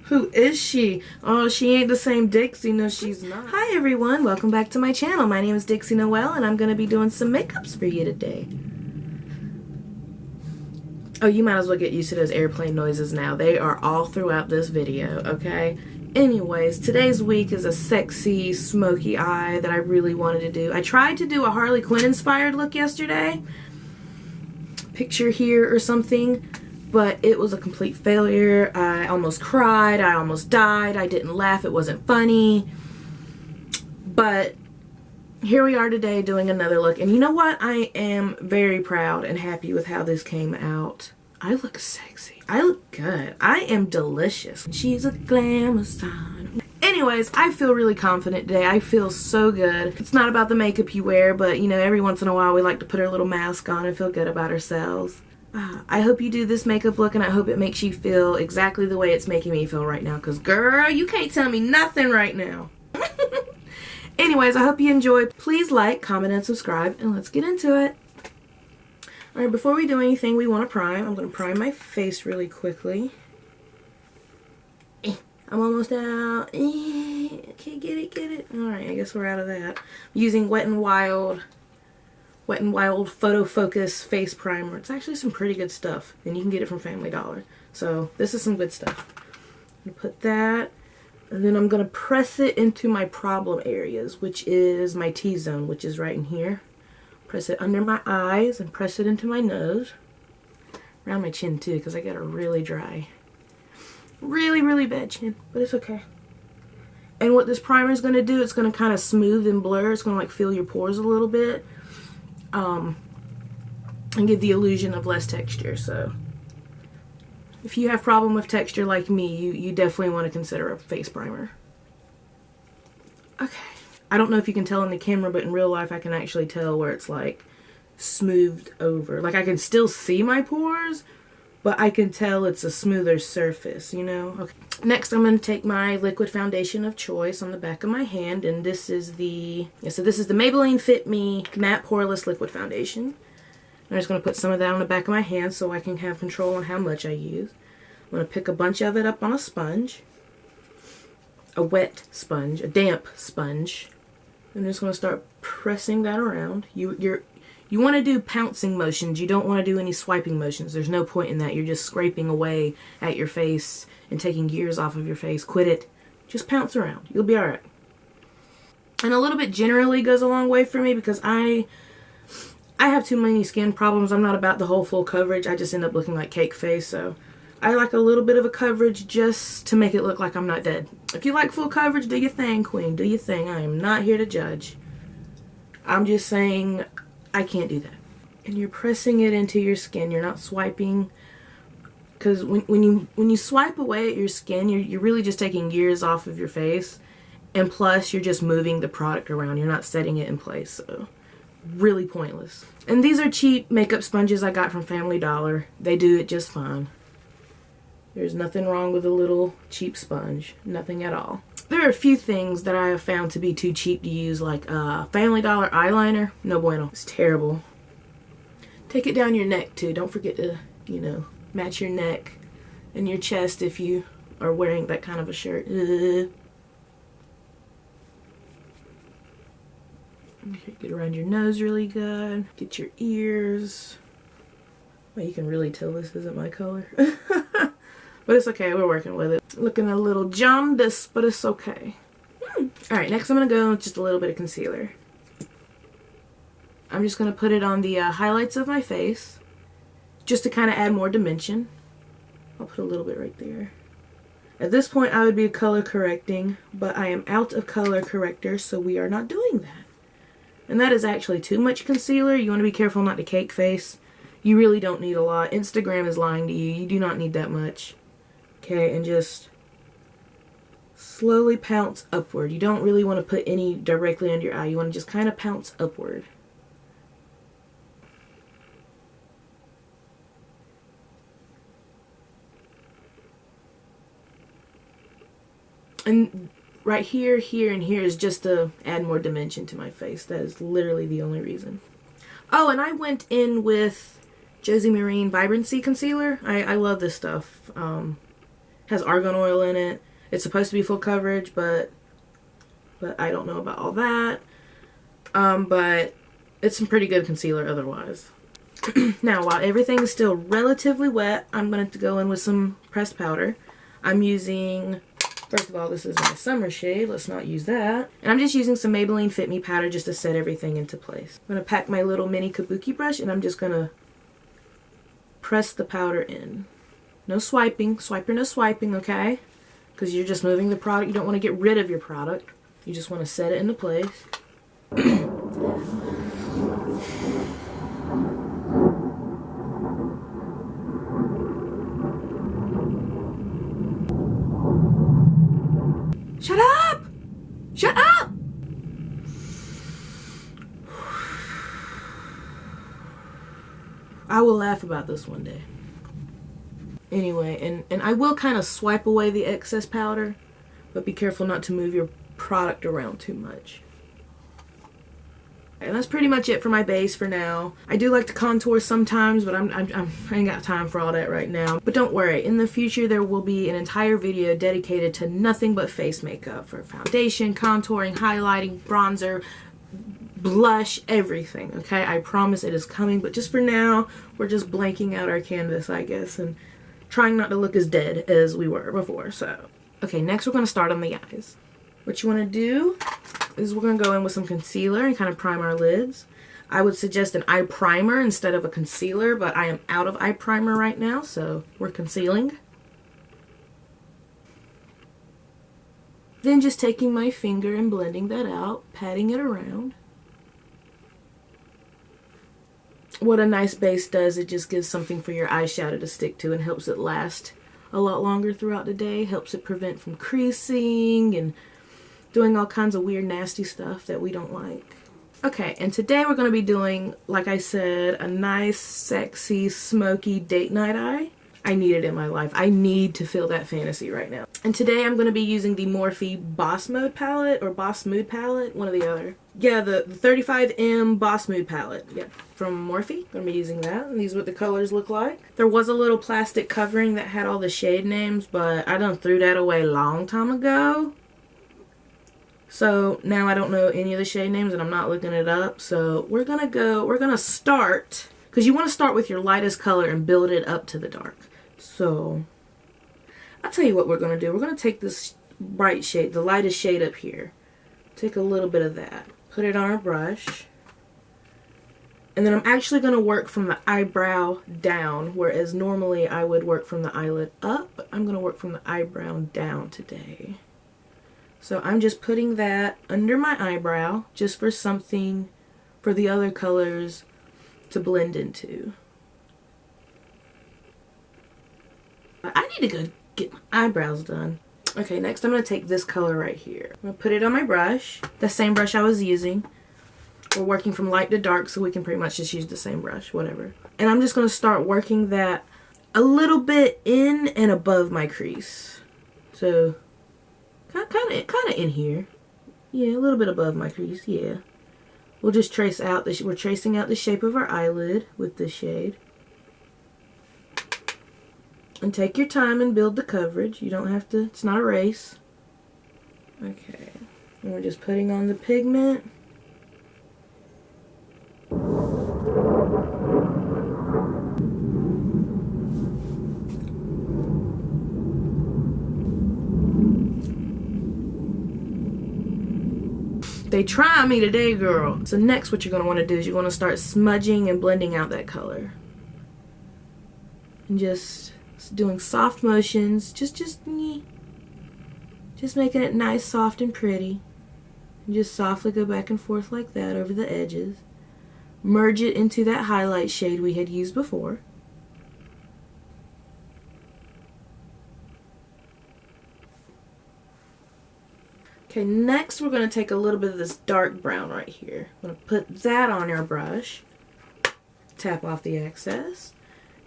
Who is she? Oh, she ain't the same Dixie. No, she's not. Hi everyone, welcome back to my channel. My name is Dixie Noel and I'm going to be doing some makeups for you today. Oh, you might as well get used to those airplane noises now. They are all throughout this video, okay? Anyways, today's week is a sexy, smoky eye that I really wanted to do. I tried to do a Harley Quinn inspired look yesterday. Picture here or something. But it was a complete failure. I almost cried. I almost died. I didn't laugh. It wasn't funny. But here we are today doing another look. And you know what? I am very proud and happy with how this came out. I look sexy. I look good. I am delicious. She's a glamour sign. Anyways, I feel really confident today. I feel so good. It's not about the makeup you wear, but you know, every once in a while we like to put our little mask on and feel good about ourselves. I hope you do this makeup look and I hope it makes you feel exactly the way it's making me feel right now. Because girl, you can't tell me nothing right now. Anyways, I hope you enjoyed. Please like, comment, and subscribe, and let's get into it. Alright, before we do anything, we want to prime. I'm going to prime my face really quickly. I'm almost out. Okay, get it. Alright, I guess we're out of that. I'm using Wet n Wild Photo Focus Face Primer. It's actually some pretty good stuff, and you can get it from Family Dollar. So this is some good stuff. I'm going to put that, and then I'm going to press it into my problem areas, which is my T-zone, which is right in here. Press it under my eyes and press it into my nose. Around my chin too, because I got a really dry, really bad chin, but it's okay. And what this primer is going to do, it's going to kind of smooth and blur. It's going to like fill your pores a little bit. And give the illusion of less texture. So if you have problem with texture like me, you definitely want to consider a face primer. Okay, I don't know if you can tell in the camera, but in real life I can actually tell where it's like smoothed over. Like I can still see my pores, but I can tell it's a smoother surface, you know. Okay, next I'm going to take my liquid foundation of choice on the back of my hand, and this is the Maybelline Fit Me Matte Poreless Liquid Foundation. I'm just going to put some of that on the back of my hand so I can have control on how much I use. I'm going to pick a bunch of it up on a sponge. A wet sponge, a damp sponge. I'm just going to start pressing that around. You want to do pouncing motions. You don't want to do any swiping motions. There's no point in that. You're just scraping away at your face and taking gears off of your face. Quit it. Just pounce around. You'll be alright. And a little bit generally goes a long way for me because I have too many skin problems. I'm not about the whole full coverage. I just end up looking like cake face. So I like a little bit of a coverage just to make it look like I'm not dead. If you like full coverage, do your thing, queen. Do your thing. I am not here to judge. I'm just saying I can't do that. And you're pressing it into your skin. You're not swiping. Because when you swipe away at your skin, you're really just taking gears off of your face. And plus, you're just moving the product around. You're not setting it in place. So, really pointless. And these are cheap makeup sponges I got from Family Dollar. They do it just fine. There's nothing wrong with a little cheap sponge. Nothing at all. There are a few things that I have found to be too cheap to use, like Family Dollar eyeliner. No bueno. It's terrible. Take it down your neck too. Don't forget to, you know, match your neck and your chest if you are wearing that kind of a shirt. Get around your nose really good. Get your ears. Well, you can really tell this isn't my color. But it's okay, we're working with it. Looking a little jaundiced, but it's okay. Alright, next I'm going to go with just a little bit of concealer. I'm just going to put it on the highlights of my face, just to kind of add more dimension. I'll put a little bit right there. At this point I would be color correcting, but I am out of color corrector, so we are not doing that. And that is actually too much concealer. You want to be careful not to cake face. You really don't need a lot. Instagram is lying to you. You do not need that much. Okay, and just slowly pounce upward. You don't really want to put any directly under your eye. You want to just kind of pounce upward. And right here, here, and here is just to add more dimension to my face. That is literally the only reason. Oh, and I went in with Josie Marine Vibrancy Concealer. I love this stuff. Has argan oil in it. It's supposed to be full coverage, but I don't know about all that. But it's some pretty good concealer otherwise. Now, while everything is still relatively wet, I'm going to go in with some pressed powder. I'm using, first of all, this is my summer shade. Let's not use that. And I'm just using some Maybelline Fit Me powder just to set everything into place. I'm going to pack my little mini kabuki brush, and I'm just going to press the powder in. No swiping. Swiper, no swiping, okay? Because you're just moving the product. You don't want to get rid of your product. You just want to set it into place. Shut up! Shut up! I will laugh about this one day. Anyway, and I will kind of swipe away the excess powder, but be careful not to move your product around too much. And that's pretty much it for my base for now. I do like to contour sometimes, but I ain't got time for all that right now. But don't worry, in the future there will be an entire video dedicated to nothing but face makeup, for foundation, contouring, highlighting, bronzer, blush, everything, okay? I promise it is coming, but just for now, we're just blanking out our canvas, I guess, and trying not to look as dead as we were before, so. Okay, next we're gonna start on the eyes. What you wanna do is we're going to go in with some concealer and kind of prime our lids. I would suggest an eye primer instead of a concealer, but I am out of eye primer right now, so we're concealing. Then just taking my finger and blending that out, patting it around. What a nice base does, it just gives something for your eyeshadow to stick to and helps it last a lot longer throughout the day, helps it prevent from creasing and doing all kinds of weird nasty stuff that we don't like. Okay, and today we're going to be doing, like I said, a nice sexy smoky date night eye. I need it in my life. I need to feel that fantasy right now. And today I'm going to be using the Morphe Boss Mode palette, or Boss Mood palette, one or the other. Yeah, the 35M Boss Mood palette, yeah, from Morphe. I'm going to be using that, and these are what the colors look like. There was a little plastic covering that had all the shade names, but I done threw that away a long time ago. So now I don't know any of the shade names and I'm not looking it up. So we're gonna start, because you want to start with your lightest color and build it up to the dark. So I'll tell you what we're gonna do. We're gonna take this bright shade, the lightest shade up here. Take a little bit of that, put it on our brush. And then I'm actually gonna work from the eyebrow down, whereas normally I would work from the eyelid up, but I'm gonna work from the eyebrow down today. So I'm just putting that under my eyebrow just for something for the other colors to blend into. I need to go get my eyebrows done. Okay, next I'm going to take this color right here. I'm going to put it on my brush, the same brush I was using. We're working from light to dark, so we can pretty much just use the same brush, whatever. And I'm just going to start working that a little bit in and above my crease. So kind of in here. Yeah, a little bit above my crease, yeah. We'll just trace out we're tracing out the shape of our eyelid with this shade. And take your time and build the coverage. You don't have to, it's not a race. Okay. And we're just putting on the pigment. They try me today, girl. So next what you're going to want to do is you're going to start smudging and blending out that color. And just doing soft motions. Just making it nice, soft, and pretty. And just softly go back and forth like that over the edges. Merge it into that highlight shade we had used before. Okay, next we're going to take a little bit of this dark brown right here. I'm going to put that on our brush. Tap off the excess.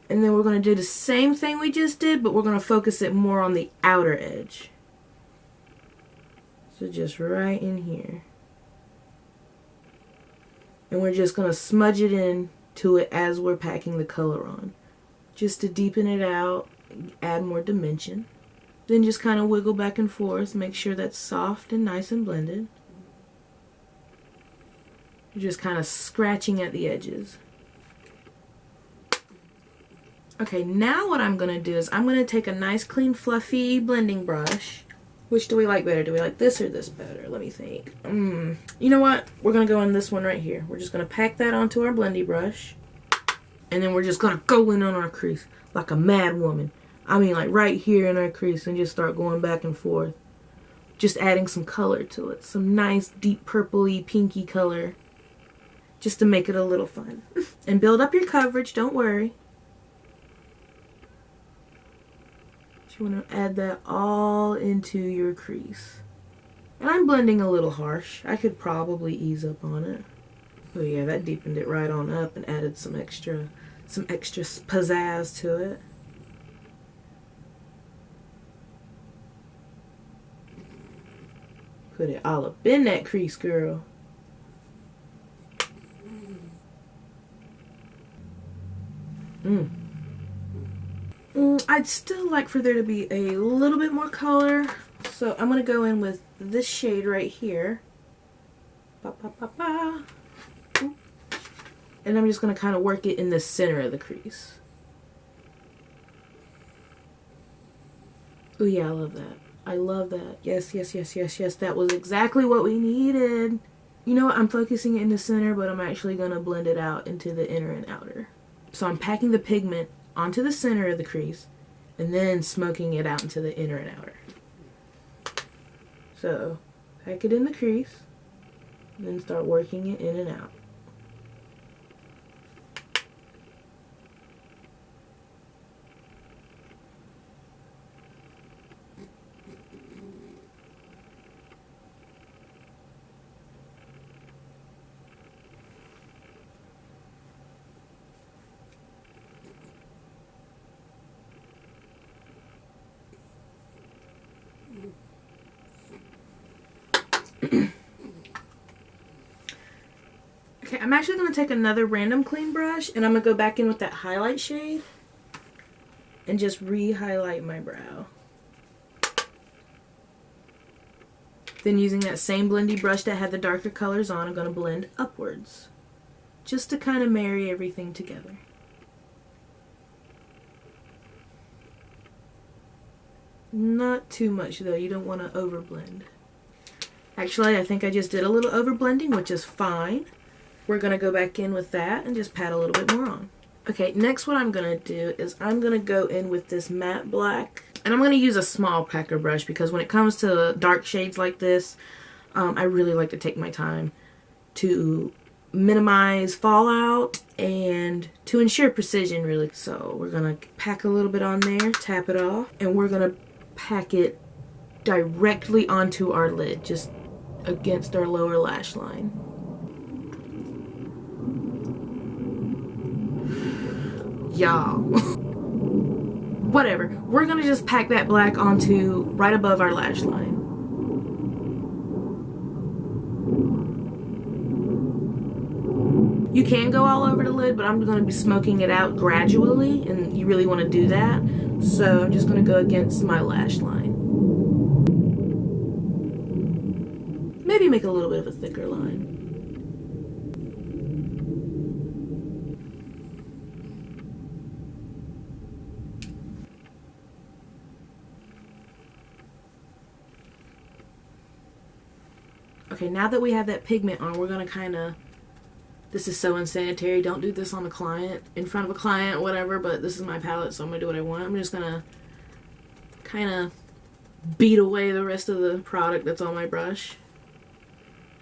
And then we're going to do the same thing we just did, but we're going to focus it more on the outer edge. So just right in here. And we're just going to smudge it in to it as we're packing the color on, just to deepen it out, add more dimension. Then just kind of wiggle back and forth, make sure that's soft and nice and blended. You're just kind of scratching at the edges. Okay, now what I'm going to do is I'm going to take a nice clean fluffy blending brush. Which do we like better? Do we like this or this better? Let me think. You know what? We're going to go in this one right here. We're just going to pack that onto our blending brush. And then we're just going to go in on our crease like a mad woman. I mean, like right here in our crease, and just start going back and forth. Just adding some color to it. Some nice deep purpley pinky color. Just to make it a little fun. And build up your coverage, don't worry. You want to add that all into your crease. And I'm blending a little harsh. I could probably ease up on it. Oh yeah, that deepened it right on up and added some extra pizzazz to it. Put it all up in that crease, girl. I'd still like for there to be a little bit more color, so I'm going to go in with this shade right here. And I'm just going to kind of work it in the center of the crease. Oh yeah, I love that. I love that. Yes, yes, yes, yes, yes. That was exactly what we needed. You know what? I'm focusing it in the center, but I'm actually going to blend it out into the inner and outer. So I'm packing the pigment onto the center of the crease and then smoking it out into the inner and outer. So pack it in the crease and then start working it in and out. Okay, I'm actually going to take another random clean brush and I'm going to go back in with that highlight shade and just re-highlight my brow. Then using that same blendy brush that had the darker colors on, I'm going to blend upwards just to kind of marry everything together. Not too much though, you don't want to overblend. Actually, I think I just did a little overblending, which is fine. We're going to go back in with that and just pat a little bit more on. Okay, next what I'm going to do is I'm going to go in with this matte black. And I'm going to use a small packer brush because when it comes to dark shades like this, I really like to take my time to minimize fallout and to ensure precision, really. So we're going to pack a little bit on there, tap it off, and we're going to pack it directly onto our lid, just against our lower lash line. Y'all. Whatever. We're gonna just pack that black onto right above our lash line. You can go all over the lid, but I'm gonna be smoking it out gradually, and you really want to do that. So I'm just gonna go against my lash line. Maybe make a little bit of a thicker line. Okay, now that we have that pigment on, we're going to kind of, this is so unsanitary, don't do this on a client, in front of a client, whatever, but this is my palette, so I'm going to do what I want. I'm just going to kind of beat away the rest of the product that's on my brush.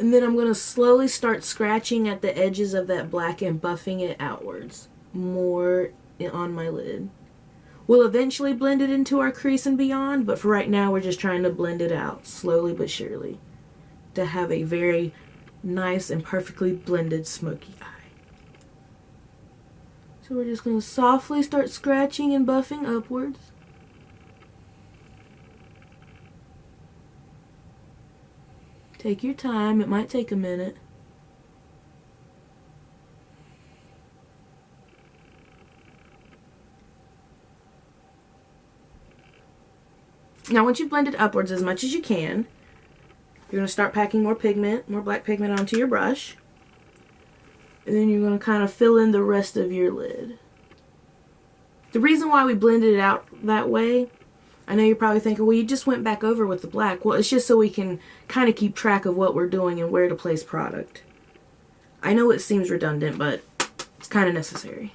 And then I'm going to slowly start scratching at the edges of that black and buffing it outwards more on my lid. We'll eventually blend it into our crease and beyond, but for right now we're just trying to blend it out slowly but surely to have a very nice and perfectly blended smoky eye. So we're just going to softly start scratching and buffing upwards. Take your time, it might take a minute. Now once you've blended upwards as much as you can, you're going to start packing more pigment, more black pigment onto your brush. And then you're going to kind of fill in the rest of your lid. The reason why we blended it out that way, I know you're probably thinking, well, you just went back over with the black. Well, it's just so we can kind of keep track of what we're doing and where to place product. I know it seems redundant, but it's kind of necessary.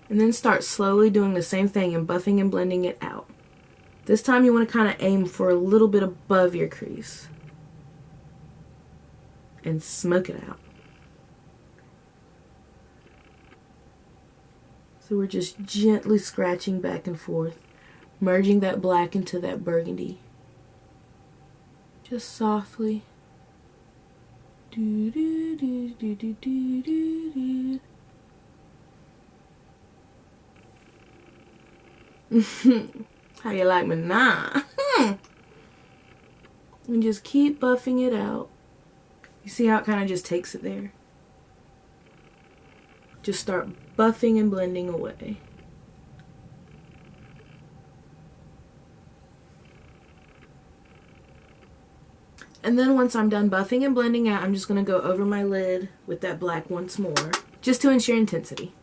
And then start slowly doing the same thing and buffing and blending it out. This time you want to kind of aim for a little bit above your crease. And smoke it out. So we're just gently scratching back and forth, merging that black into that burgundy. Just softly. Do, do, do, do, do, do, do, do. How you like me now? And just keep buffing it out. You see how it kind of just takes it there? Just start buffing and blending away. And then once I'm done buffing and blending out, I'm just going to go over my lid with that black once more, just to ensure intensity.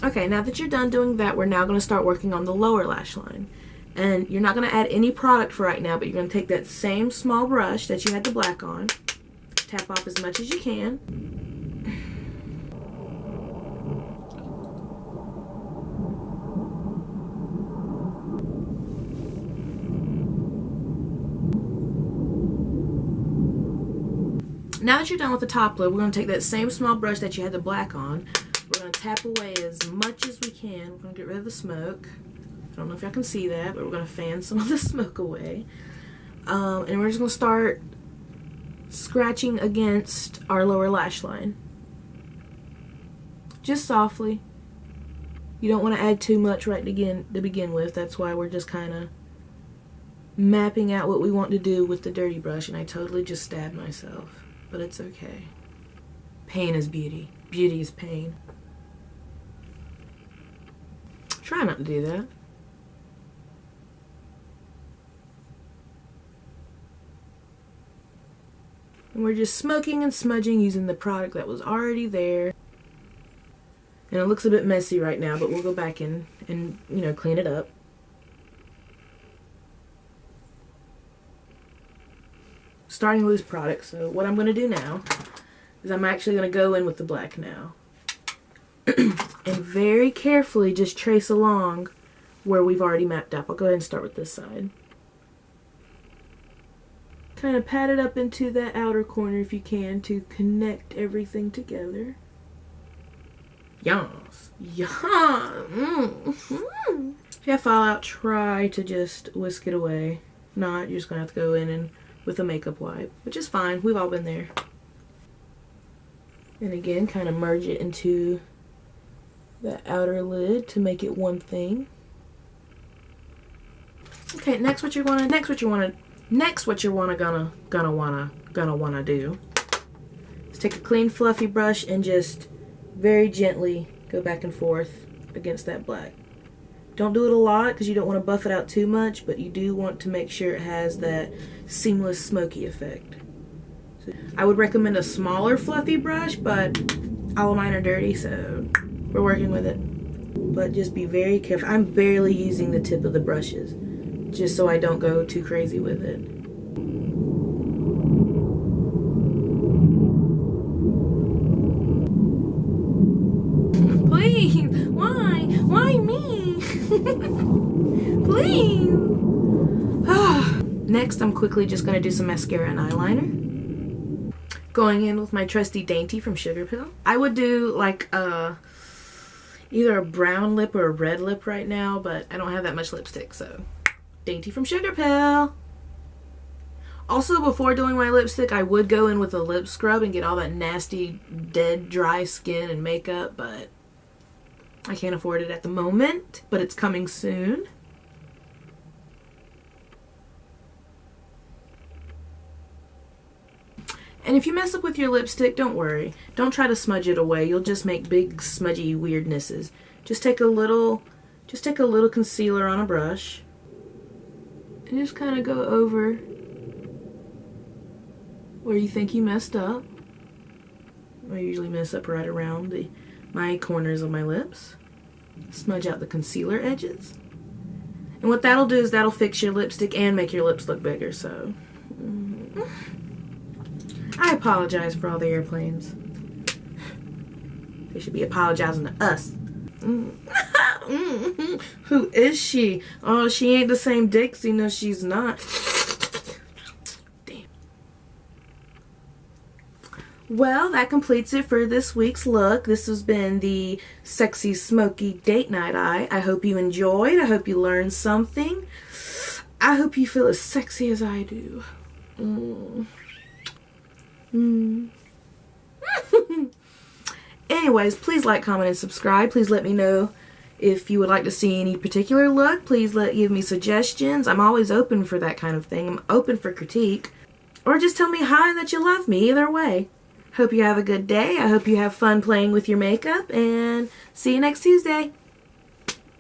Okay, now that you're done doing that, we're now going to start working on the lower lash line. And you're not going to add any product for right now, but you're going to take that same small brush that you had the black on, tap off as much as you can. Now that you're done with the top lid, we're going to take that same small brush that you had the black on. We're going to tap away as much as we can. We're going to get rid of the smoke. I don't know if y'all can see that, but we're going to fan some of the smoke away. And we're just going to start scratching against our lower lash line. Just softly. You don't want to add too much right to begin with. That's why we're just kind of mapping out what we want to do with the dirty brush. And I totally just stabbed myself. But it's okay. Pain is beauty. Beauty is pain. Try not to do that. And we're just smoking and smudging using the product that was already there. And it looks a bit messy right now, but we'll go back in and, you know, clean it up. Starting to lose product, so what I'm going to do now is I'm actually going to go in with the black now. And very carefully just trace along where we've already mapped up. I'll go ahead and start with this side. Kind of pat it up into that outer corner if you can to connect everything together. Yes. Yeah. Mm-hmm. If you have fallout, try to just whisk it away. If not, you're just going to have to go in and with a makeup wipe, which is fine. We've all been there. And again, kind of merge it into the outer lid to make it one thing. Okay, next what you're wanna do is take a clean fluffy brush and just very gently go back and forth against that black. Don't do it a lot because you don't want to buff it out too much, but you do want to make sure it has that seamless smoky effect. So I would recommend a smaller fluffy brush, but all of mine are dirty, so we're working with it. But just be very careful. I'm barely using the tip of the brushes, just so I don't go too crazy with it. Please, why? Why me? Please. Next, I'm quickly just going to do some mascara and eyeliner. Going in with my trusty Dainty from Sugar Pill. I would do like either a brown lip or a red lip right now, but I don't have that much lipstick, so Dainty from Sugar Pill. Also, before doing my lipstick, I would go in with a lip scrub and get all that nasty, dead, dry skin and makeup, but I can't afford it at the moment, but it's coming soon. And if you mess up with your lipstick, don't worry. Don't try to smudge it away. You'll just make big smudgy weirdnesses. Just take a little concealer on a brush and just kind of go over where you think you messed up. I usually mess up right around my corners of my lips. Smudge out the concealer edges. And what that'll do is that'll fix your lipstick and make your lips look bigger, so. I apologize for all the airplanes. They should be apologizing to us. Who is she? Oh, she ain't the same Dixie. No, she's not. Damn. Well, that completes it for this week's look. This has been the Sexy Smoky Date Night Eye. I hope you enjoyed. I hope you learned something. I hope you feel as sexy as I do. Anyways, please like, comment, and subscribe. Please let me know if you would like to see any particular look. Please give me suggestions. I'm always open for that kind of thing. I'm open for critique. Or just tell me hi that you love me. Either way. Hope you have a good day. I hope you have fun playing with your makeup. And see you next Tuesday.